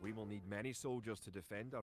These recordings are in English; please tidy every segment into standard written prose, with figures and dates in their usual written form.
We will need many soldiers to defend our.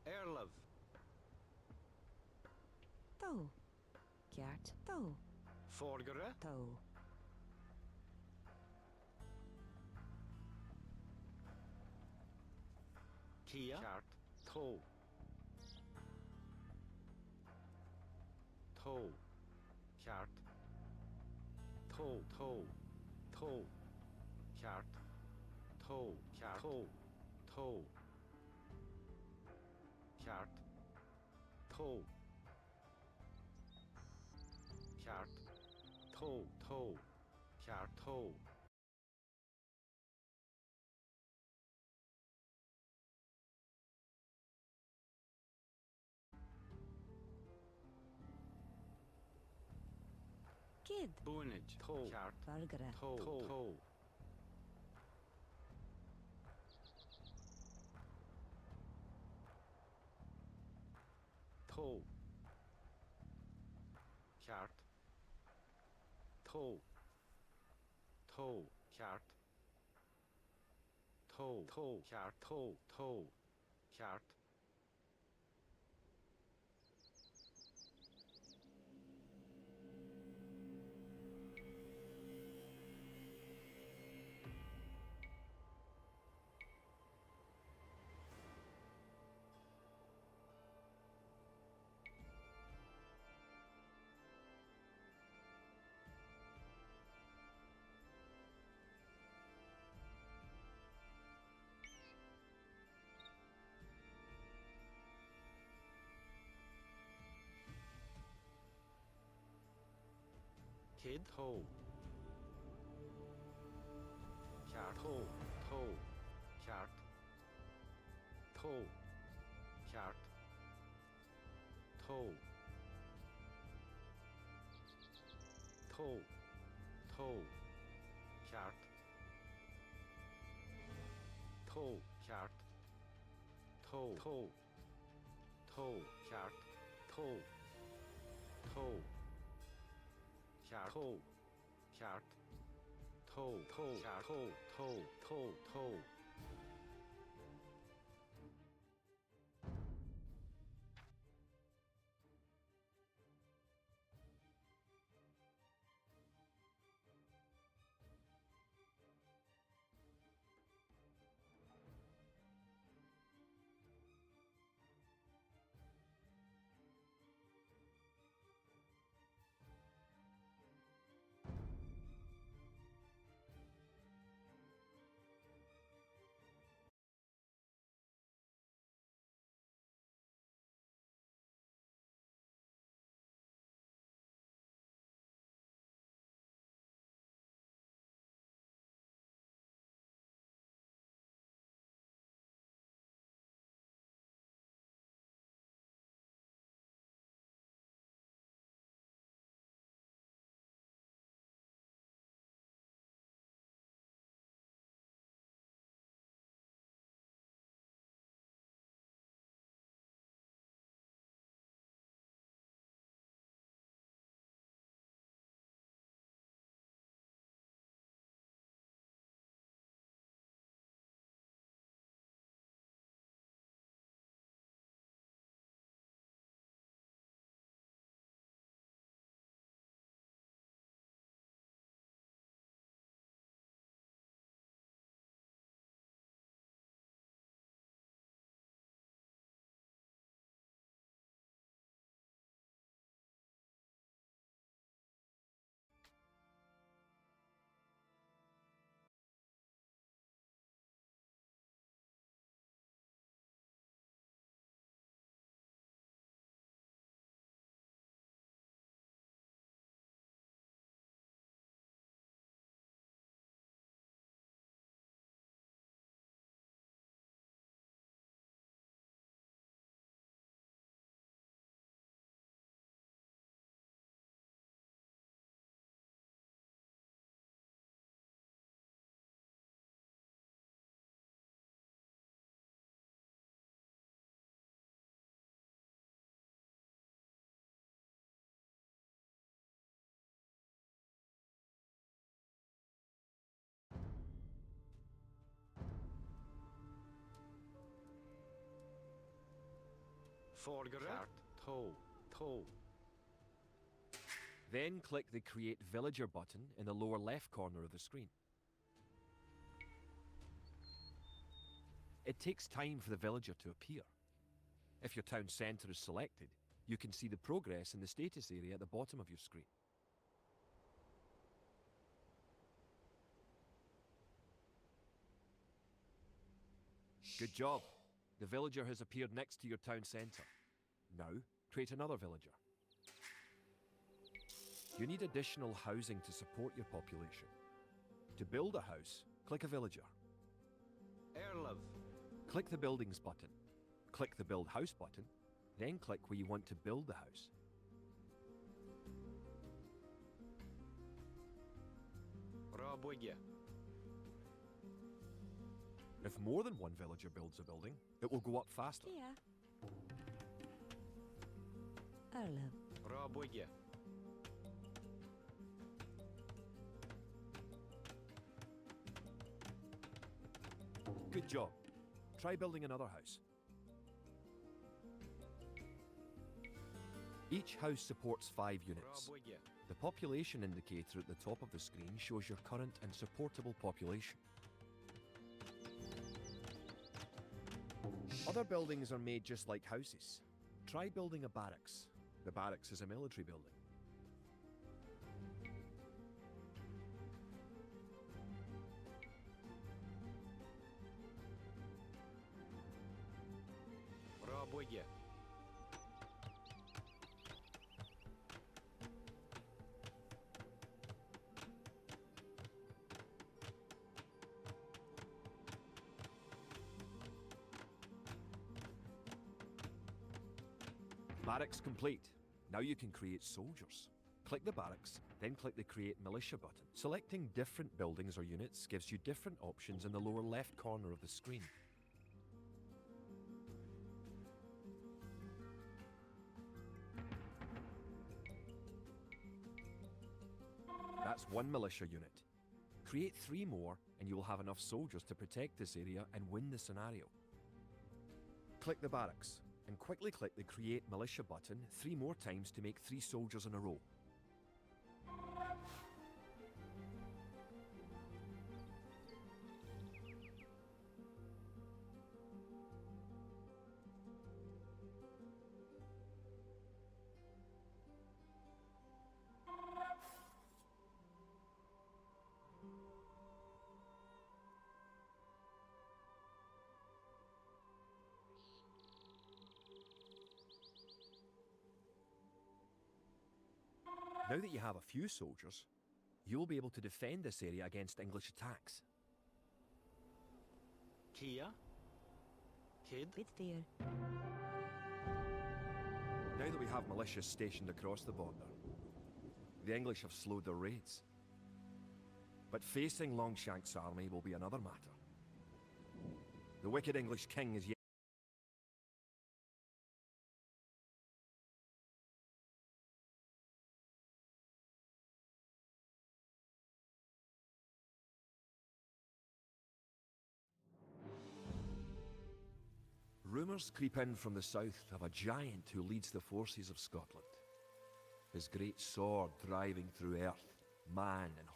Airlove. Tó. Ceart. Tó. Forgere. Tó. Kia. Ceart. Tó. Tó. Ceart. Tó. Tó. Tó. Ceart. Tó. Ceart. Tó. Tó. Ceart. Tó. Ceart. Tó. Tó. Ceart. Tó. Gid. Búnid. Tó. Ceart. Fargara. Tó. Tó. Tó. Ceart. Tó. Tó. Ceart. Tó. Tó. Ceart. Tó. Tó. Ceart. Kid. Tó. Ceart. Tó. Tó. Ceart. Tó. Ceart. Tó. Tó. Tó. Ceart. Tó. Ceart. Tó. Tó. Tó. Ceart. Tó. Tó. Ceart. Tó. Ceart. Tó. Tó. Ceart. Tó. Tó. Tó. Tó. Kaart. Toe. Toe. Then click the Create Villager button in the lower left corner of the screen. It takes time for the villager to appear. If your town centre is selected, you can see the progress in the status area at the bottom of your screen. Good job. The villager has appeared next to your town centre. Now, create another villager. You need additional housing to support your population. To build a house, click a villager. Erlev. Click the Buildings button. Click the Build House button, then click where you want to build the house. Raboye. If more than one villager builds a building, it will go up faster. Kia. Erlev. Raboye. Good job. Try building another house. Each house supports 5 units. Raboye. The population indicator at the top of the screen shows your current and supportable population. Other buildings are made just like houses. Try building a barracks. The barracks is a military building. Raboye. Barracks complete. Now you can create soldiers. Click the barracks, then click the Create Militia button. Selecting different buildings or units gives you different options in the lower left corner of the screen. That's 1 militia unit. Create 3 more and you will have enough soldiers to protect this area and win the scenario. Click the barracks and quickly click the Create Militia button 3 more times to make 3 soldiers in a row. Now that you have a few soldiers, you'll be able to defend this area against English attacks. Kia. Kid. Bitfear. Now that we have militias stationed across the border, the English have slowed their raids. But facing Longshank's army will be another matter. The wicked English king is yet. Rumours creep in from the south of a giant who leads the forces of Scotland. His great sword driving through earth, man and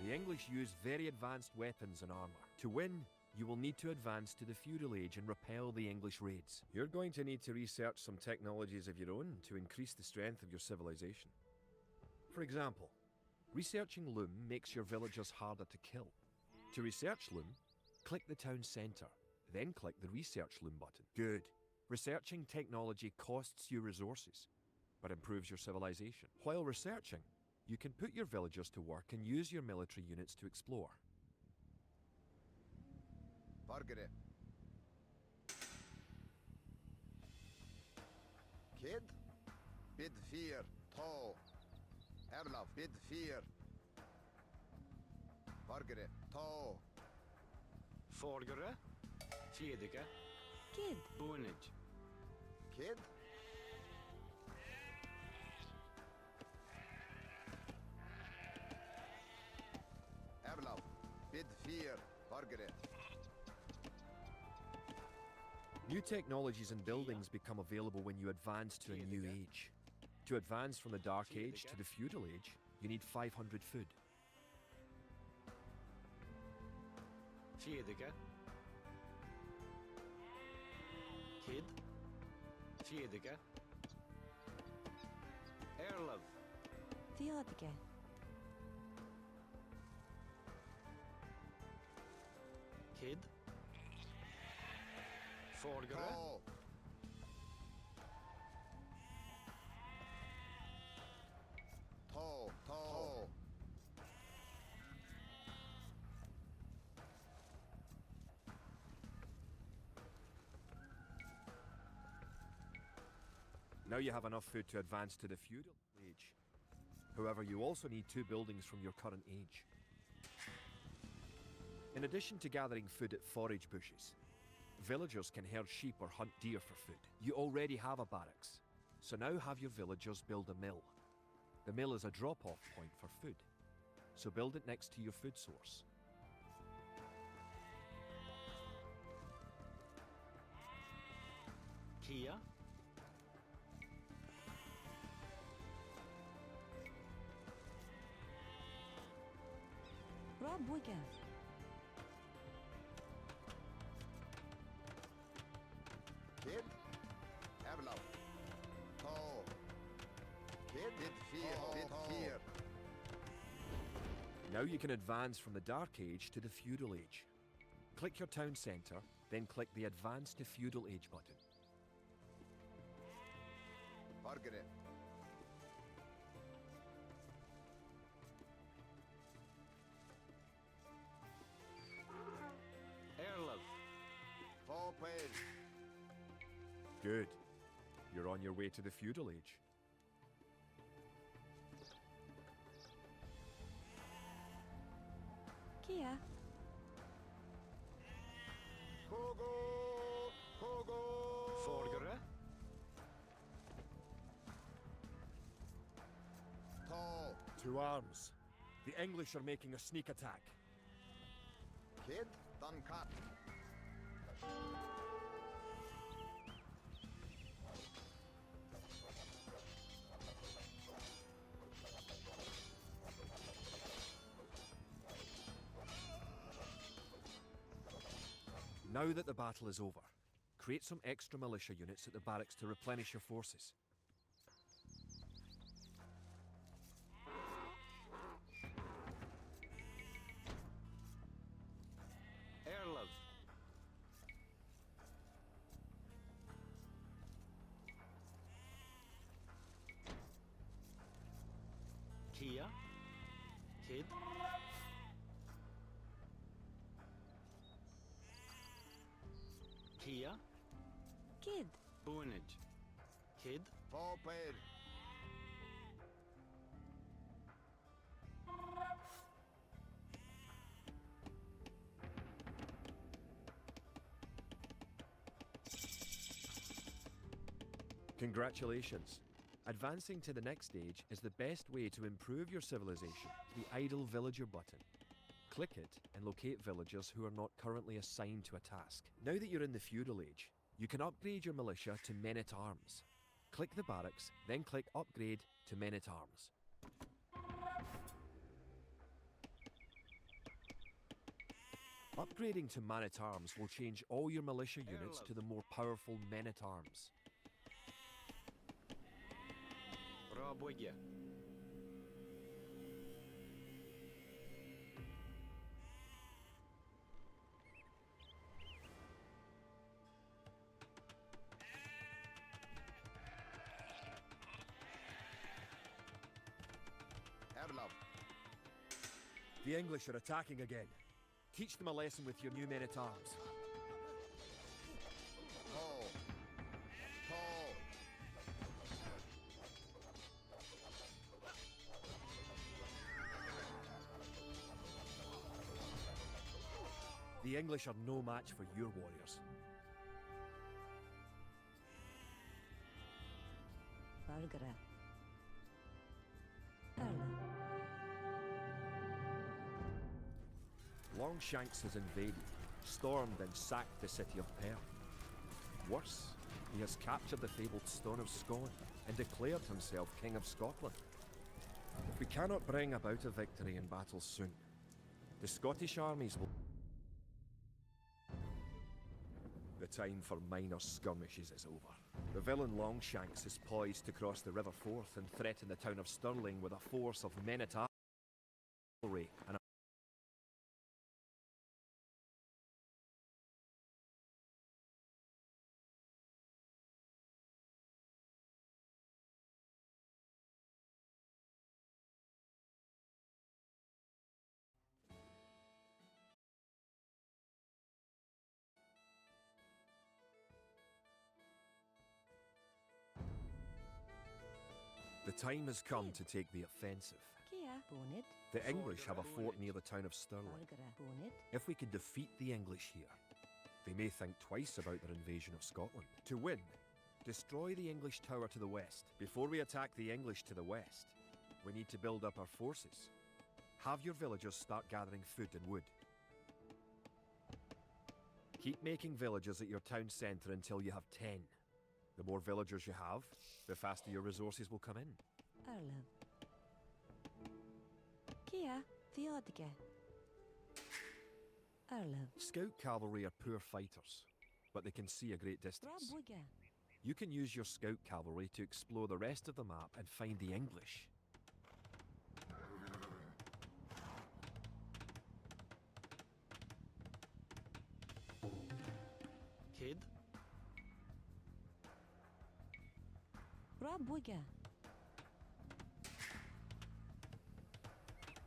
the English use very advanced weapons and armour. To win, you will need to advance to the feudal age and repel the English raids. You're going to need to research some technologies of your own to increase the strength of your civilization. For example, researching loom makes your villagers harder to kill. To research loom, click the town centre, then click the Research Loom button. Good. Researching technology costs you resources, but improves your civilization. While researching, you can put your villagers to work and use your military units to explore. Fargere. Kid? Bid fear, to. Erlaf, bid fear. Fargere, to. Forgere. Fjedike. Kid. Bunage. Kid? Erlaf, bid fear. Fargere. New technologies and buildings become available when you advance to a new age. To advance from the Dark Age to the Feudal Age, you need 500 food. Fjedike. Kid. Fjedike. Erlov. Theodike. Kid. Forgere. To. To. Now you have enough food to advance to the Feudal Age. However, you also need 2 buildings from your current age. In addition to gathering food at forage bushes, villagers can herd sheep or hunt deer for food. You already have a barracks, so now have your villagers build a mill. The mill is a drop-off point for food, so build it next to your food source. Kia. Robwiga. Kid? Erlaf. To. Kid? Bid fear. Bid fear. Now you can advance from the Dark Age to the Feudal Age. Click your town centre, then click the Advance to Feudal Age button. Fargere. Erlov. Forpage. Good. You're on your way to the Feudal Age. Kia. Kogo. Kogo. Forgere. To. To arms. The English are making a sneak attack. Kid? Duncat. Now that the battle is over, create some extra militia units at the barracks to replenish your forces. Erlov. Kia. Kid. Kia. Kid. Bunage. Kid. Forpage. Congratulations! Advancing to the next stage is the best way to improve your civilization. The Idle Villager button. Click it and locate villagers who are not currently assigned to a task. Now that you're in the Feudal Age, you can upgrade your militia to Men-at-Arms. Click the barracks, then click Upgrade to Men-at-Arms. Upgrading to Man-at-Arms will change all your militia units to the more powerful Men-at-Arms. Robwiga. The English are attacking again. Teach them a lesson with your new men-at-arms. Tall. Tall. The English are no match for your warriors. Valgara. Erla. Longshanks has invaded, stormed and sacked the city of Perth. Worse, he has captured the fabled Stone of Scone and declared himself King of Scotland. If we cannot bring about a victory in battle soon, the Scottish armies will... The time for minor skirmishes is over. The villain Longshanks is poised to cross the River Forth and threaten the town of Stirling with a force of men-at-arms and a... The time has come to take the offensive. Kia. Bonnet. The English have a fort near the town of Stirling. Valgara. Bonnet. If we could defeat the English here, they may think twice about their invasion of Scotland. To win, destroy the English tower to the west. Before we attack the English to the west, we need to build up our forces. Have your villagers start gathering food and wood. Keep making villages at your town centre until you have 10. The more villagers you have, the faster your resources will come in. Erla. Kia. Theodige. Erla. Scout cavalry are poor fighters, but they can see a great distance. Rabuga. You can use your scout cavalry to explore the rest of the map and find the English. Kid. Rabuga.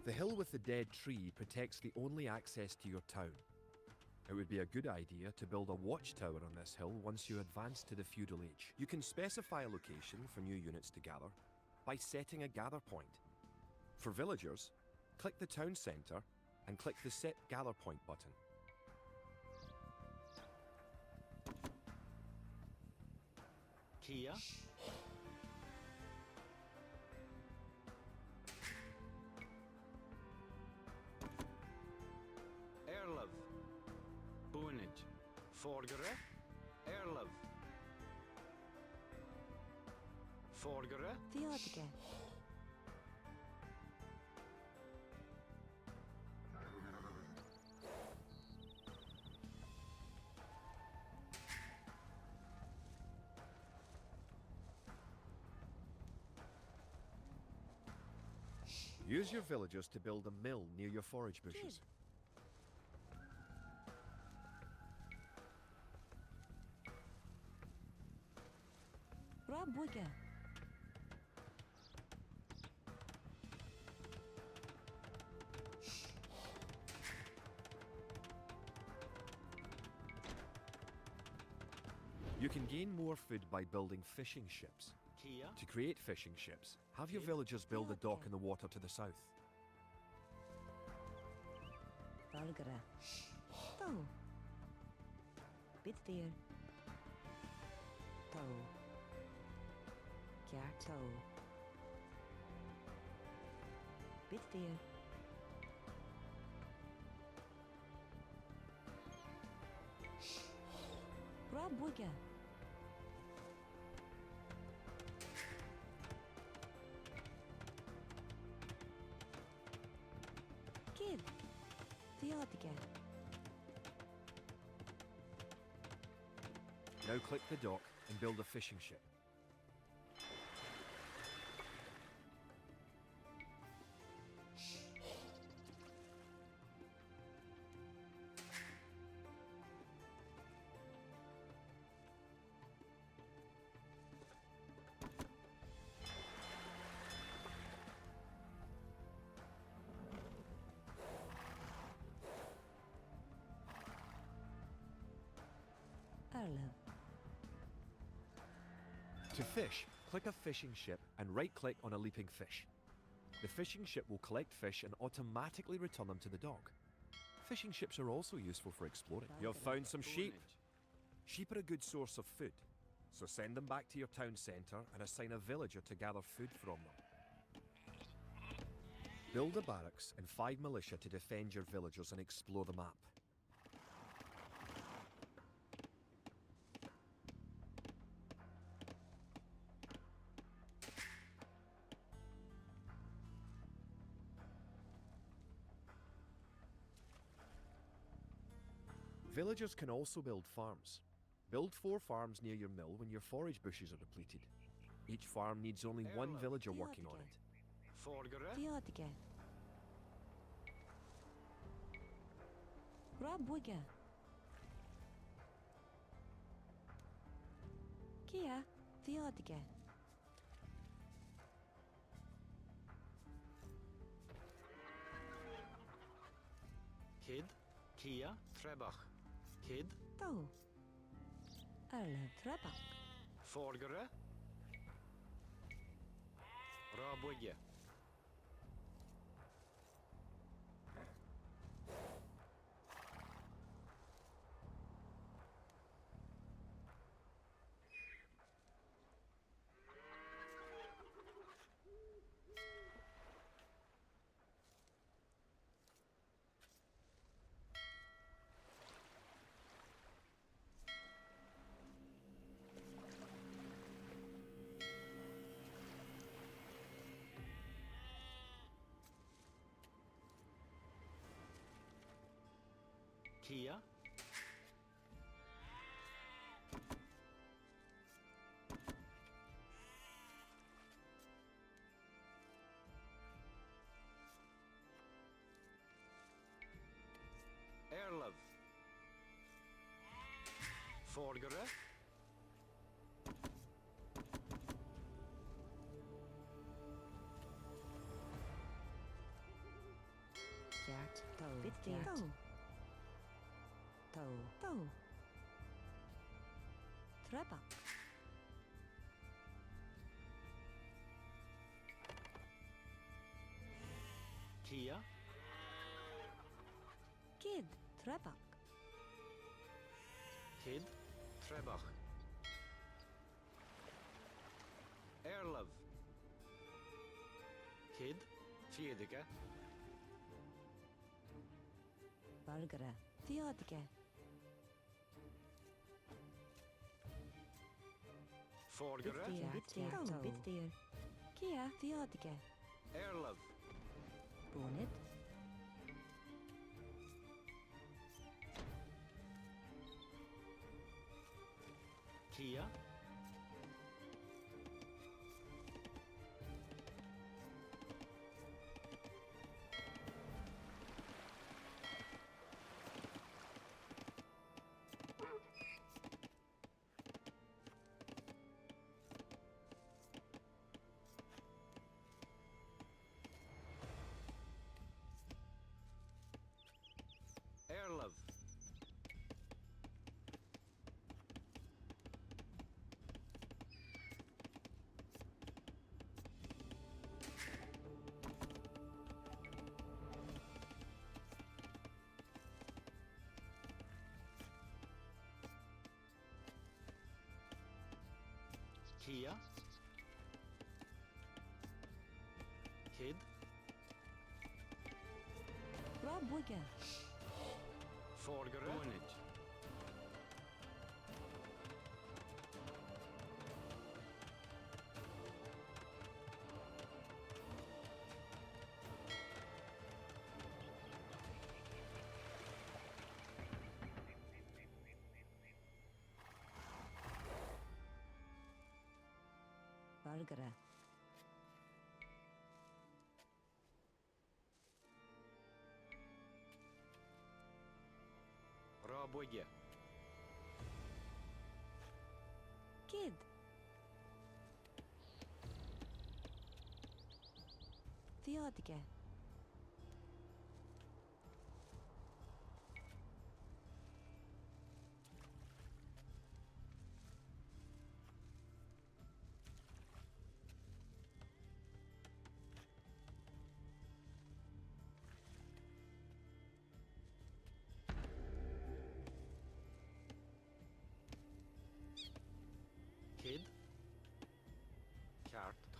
The hill with the dead tree protects the only access to your town. It would be a good idea to build a watchtower on this hill once you advance to the feudal age. You can specify a location for new units to gather by setting a gather point. For villagers, click the town centre and click the Set Gather Point button. Kia. Erlov. Bonage. Forgere. Erlov. Forgere. Theodige. Use your villagers to build a mill near your forage bushes. Rabuga. You can gain more food by building fishing ships. Kia. To create fishing ships, have your villagers build a dock in the water to the south. Valgara. Tau. Bitfear. Tau. Kjaar tau. Bitfear. Rabuga. Kid. Theodige. Now click the dock and build a fishing ship. To fish, click a fishing ship and right-click on a leaping fish. The fishing ship will collect fish and automatically return them to the dock. Fishing ships are also useful for exploring. You've found some sheep. Sheep are a good source of food, so send them back to your town centre and assign a villager to gather food from them. Build a barracks and 5 militia to defend your villagers and explore the map. Villagers can also build farms. Build 4 farms near your mill when your forage bushes are depleted. Each farm needs only 1 villager working on it. Forgere. Diadige. Rabwige. Kia, diadige. Kid. Kia. Trebach. Kid. Tau. Erle Trebak. Forgere. Rabwige. Kia. Erlov. Forgere. Gert. Tau. Bitgeert. Tau. Tau. Tau. Trebak. Kia. Kid. Trebak. Kid. Trebach. Erlov. Kid. Fjedike. Valgere. Diadige. Forgere. Bitgeert. Tau. Bitgeert. Kia, diadige. Erlov. Bonit. Kia. Erlov. Kia. Kid. Rabwige. Forgere. Onage. Valgere. Rabwige. Kid. Diadige.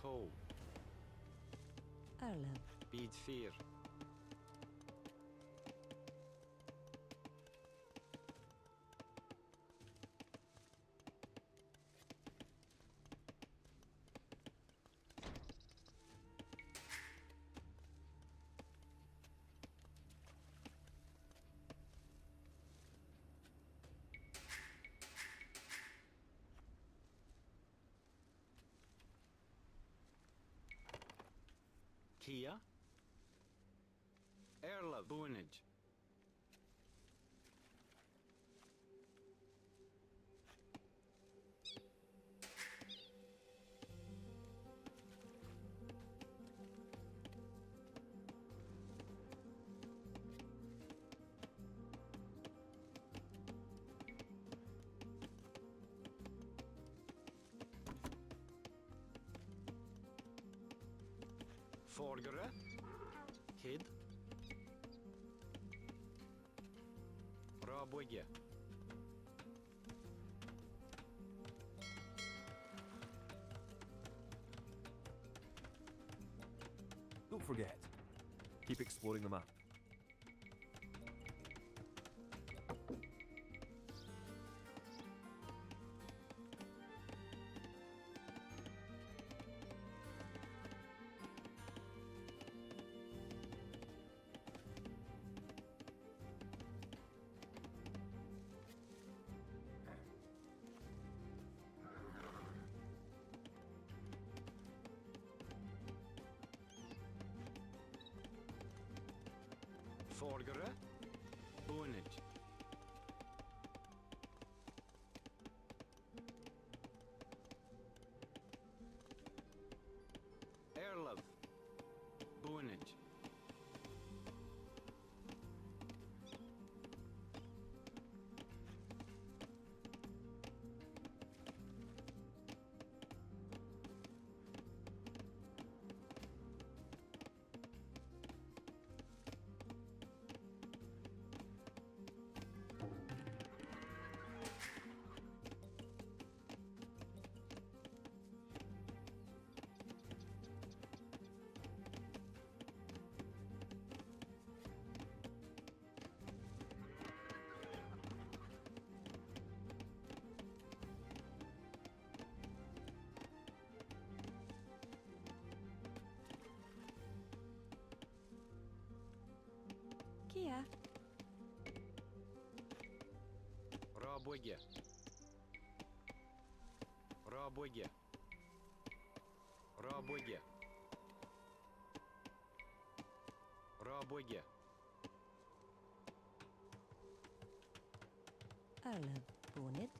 Toe. Arlab. Bid 4. Kia. Erla Bunage. Forgere. Kid. Rabwege. Don't forget, keep exploring the map. Forgere. Bunage. Erlov. Bunage. Kia. Rabwege. Rabwege. Rabwege. Rabwege. Arlab. Bonnet.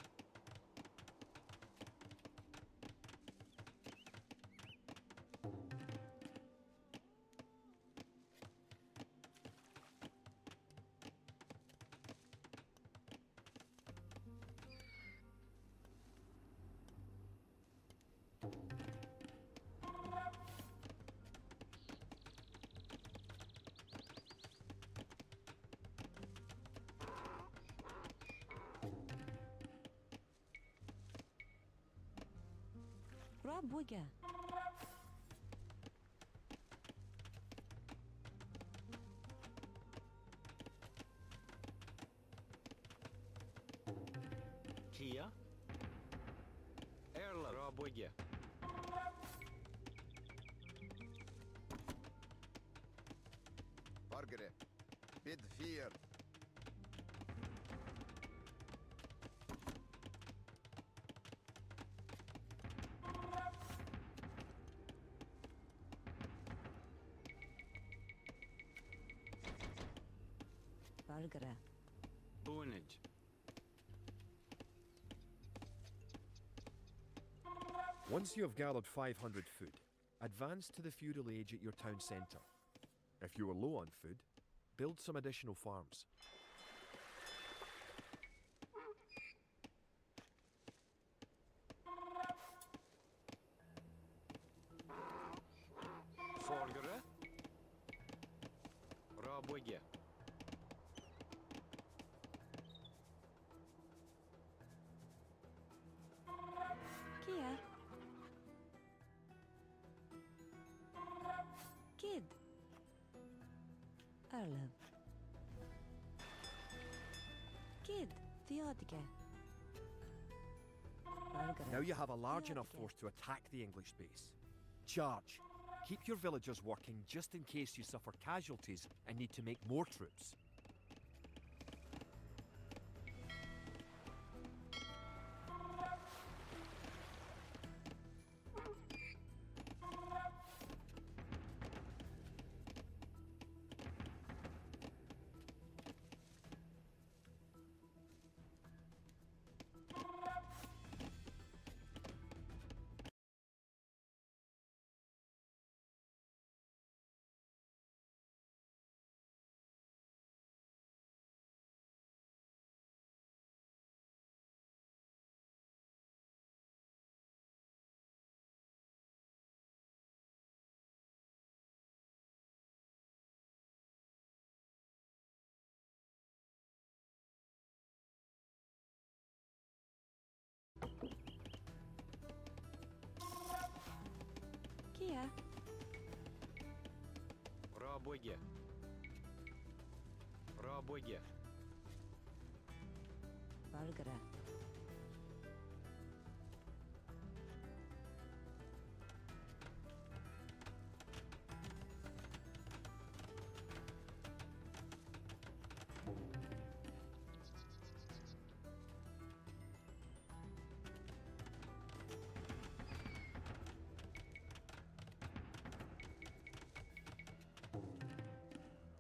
Rabwege. Kia. Erla Rabwege. Forgere. Bid 4. Valgara. Bunage. Once you have gathered 500 food, advance to the feudal age at your town centre. If you are low on food, build some additional farms. Forgere. Rabwege. Kia. Arlev. Kid, Theodige. Now you have a large Yeah, enough okay. force to attack the English base. Charge. Keep your villagers working just in case you suffer casualties and need to make more troops. Kia, Рабоге. Рабоге. Vargara.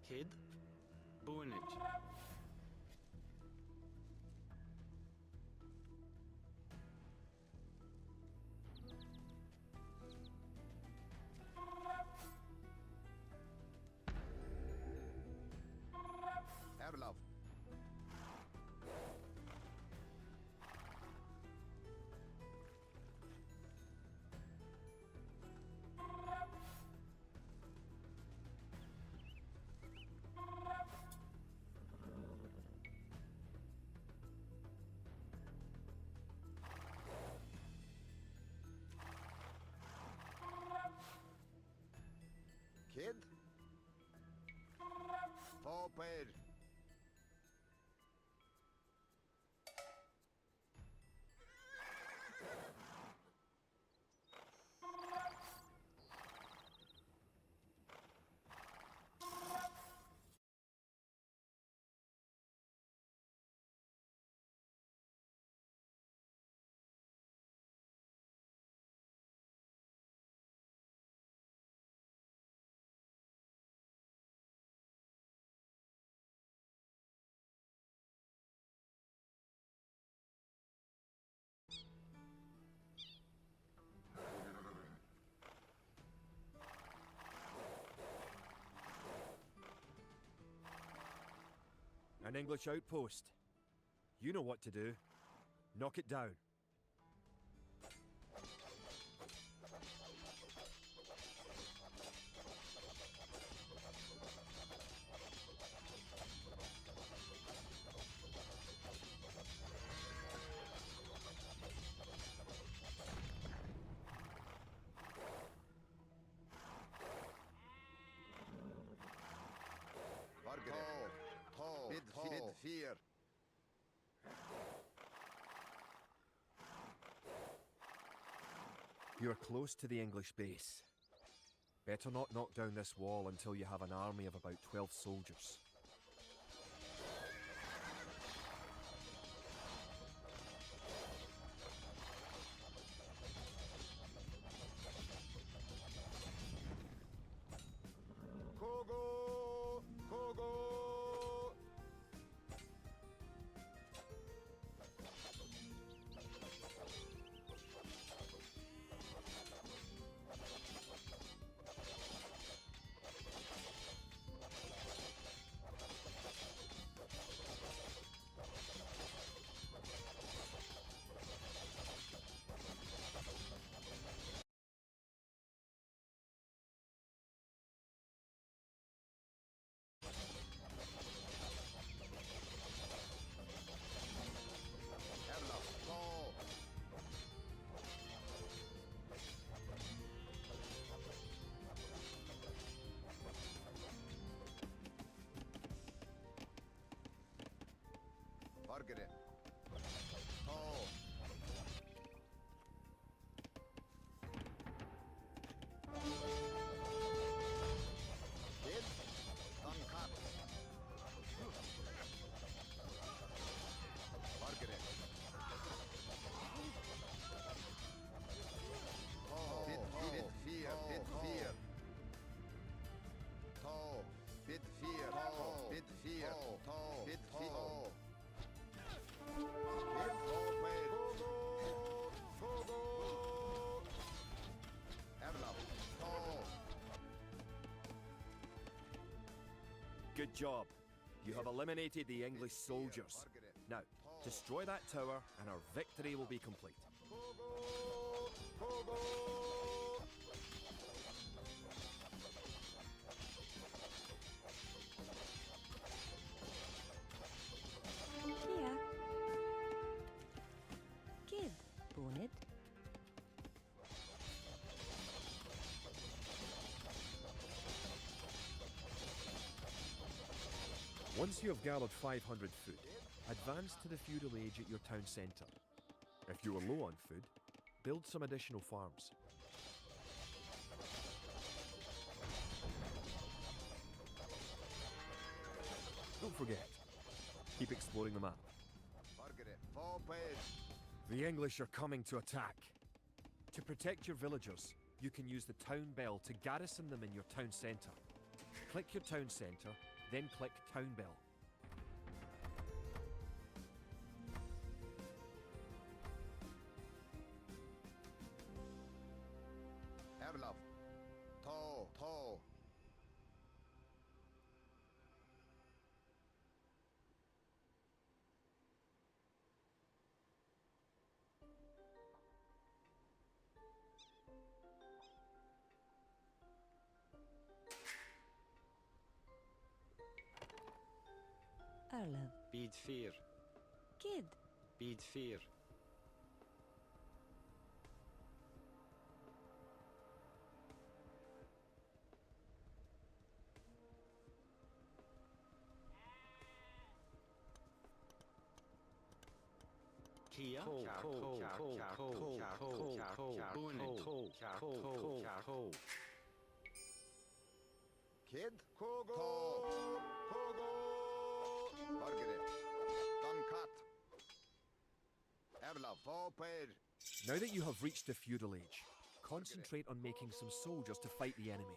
Kid. Bunage. Erlov. Kid. Hopper. An English outpost. You know what to do. Knock it down. Vargara. Bid fear. You're close to the English base. Better not knock down this wall until you have an army of about 12 soldiers. Kogo. Kogo. Margaret. Tall. Kid. Duncat. Margaret. Tall. Bid fear. Bid fear. Tall. Bid fear. Tall. Bid fear. Tall. Bid fear. Kid. Tall way. Evlap. Tall. Good job. You have eliminated the English soldiers. Margaret. Now, destroy that tower and our victory will be complete. Kia. Kid. Bonnet. Once you have gathered 500 food, advance to the feudal age at your town centre. If you are low on food, build some additional farms. Don't forget, keep exploring the map. Margaret. Fall page. The English are coming to attack. To protect your villagers, you can use the town bell to garrison them in your town centre. Click your town centre, then click town bell. Evlap. Tall. Tall. Arlev. Bid fear. Kid. Bid fear. Kia. Kid. Kogo. Kogo. Margaret. Duncat. Evlap. Fall page. Now that you have reached the feudal age, concentrate on making some soldiers to fight the enemy.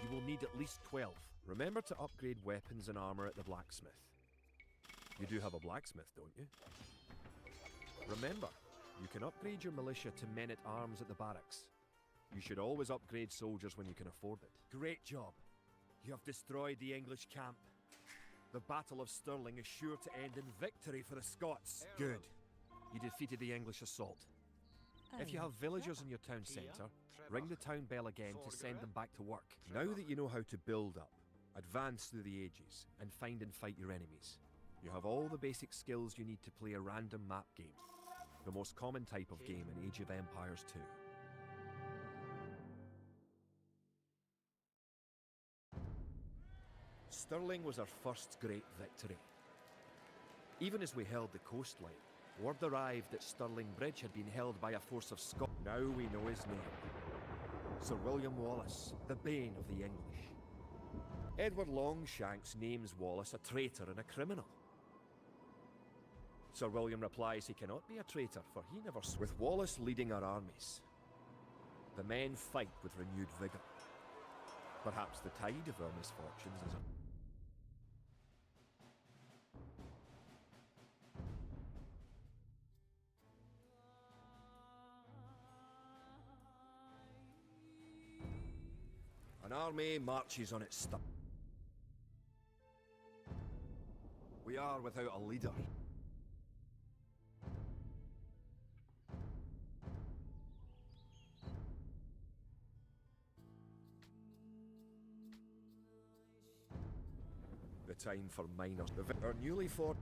You will need at least 12. Remember to upgrade weapons and armour at the blacksmith. You do have a blacksmith, don't you? Remember, you can upgrade your militia to men-at-arms at the barracks. You should always upgrade soldiers when you can afford it. Great job. You have destroyed the English camp. The Battle of Stirling is sure to end in victory for the Scots. Good. You defeated the English assault. If you have villagers in your town centre, ring the town bell again to send them back to work. Now that you know how to build up, advance through the ages, and find and fight your enemies, you have all the basic skills you need to play a random map game. The most common type of game in Age of Empires 2. Stirling was our first great victory. Even as we held the coastline, word arrived that Stirling Bridge had been held by a force of Scots. Now we know his name. Sir William Wallace, the bane of the English. Edward Longshanks names Wallace a traitor and a criminal. Sir William replies he cannot be a traitor, for he never with Wallace leading our armies. The men fight with renewed vigour. Perhaps the tide of our misfortunes is An army marches on its stuff. We are without a leader. The time for miners. Our newly formed